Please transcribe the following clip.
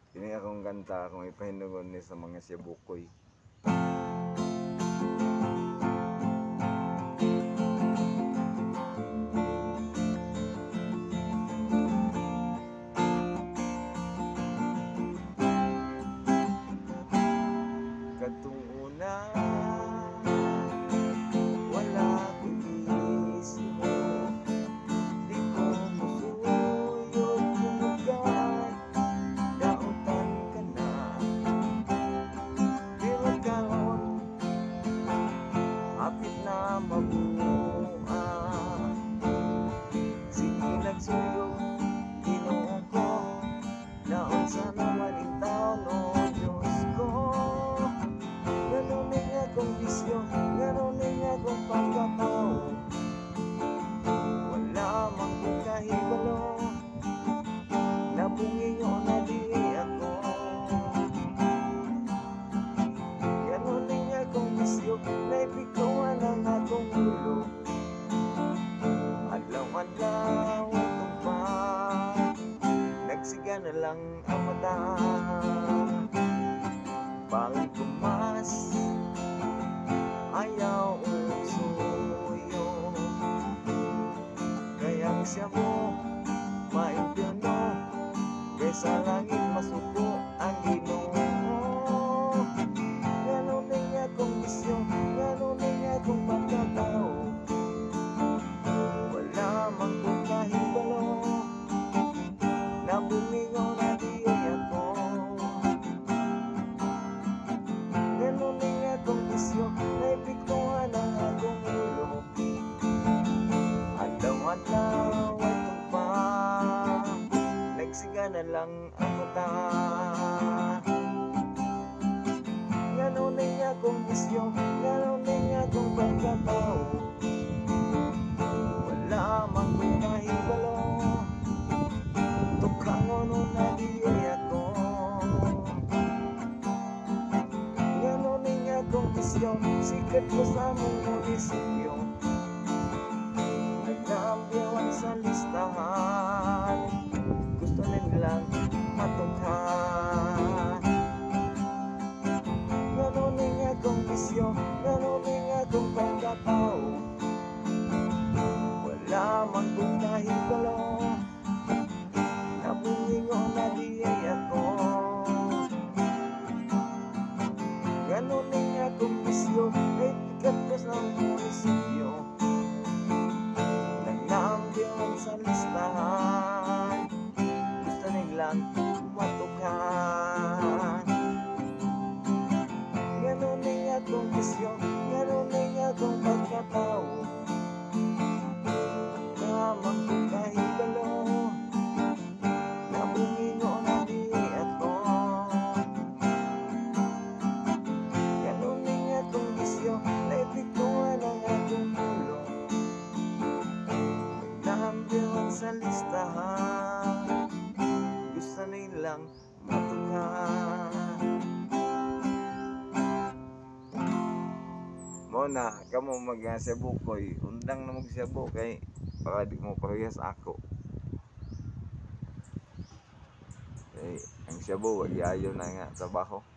Kini akong kanta akong ipahinugon ni sa mga Cebukoy. Katong una wala ko'y isip, di ko musuyod kumugay, dautan ka na. Pero karon hapit na mabuha, sige nagsuyo Ginoo ko, naon sa naman ang taon o Diyos ko. Ganun din akong bisyo, ganun din akong pagkatao, wala mang kong kahibalo, nabungingo na di ako. Ganun din akong bisyo, naipikuan ang akong ulo, adlaw-adlaw itong pa, nagsiga na lang ang mata. Bang kumas, ayaw suyo, kayang siya mo maimpyerno, kaysa langit masuko ang Ginoo. Ganun din akong bisyo, ganun din akong pagkatao, wala mang kong kahibalo, nabumingo na di ako. Ganun din akong bisyo, naipikuan ang akong ulo, adlaw-adlaw itong pa, nagsiga na lang ang mata. Ganun din akong bisyo, ganun din akong pagkatao, wala mang kong kahibalo, tukhangon na di ako. Ganun din akong bisyo, sikat ko sa mong munisipyo, nagkampiyawan sa listahan, gusto nilang matunghan. Ganun din akong bisyo, ganun din akong pagkatao, wala mang kong kahibalo, nabungingo na di ako. Ganun din akong bisyo, ay tikat ko sa munisipyo, naglambiyon sa listahan, gusto nilang matunghan. Ganun din akong bisyo, ganun din akong pagkatao, namang kong kahibalo, nabungingo na di ako. Ganun din akong bisyo, naipikuan ang akong ulo, naglambiyon sa listahan, gusto nilang matunghan. Muna, kamo mag-Cebukoy, undang na mag-Cebu kay para di mo parehas ako. Kay ang Cebu, wag yayo na nga trabaho.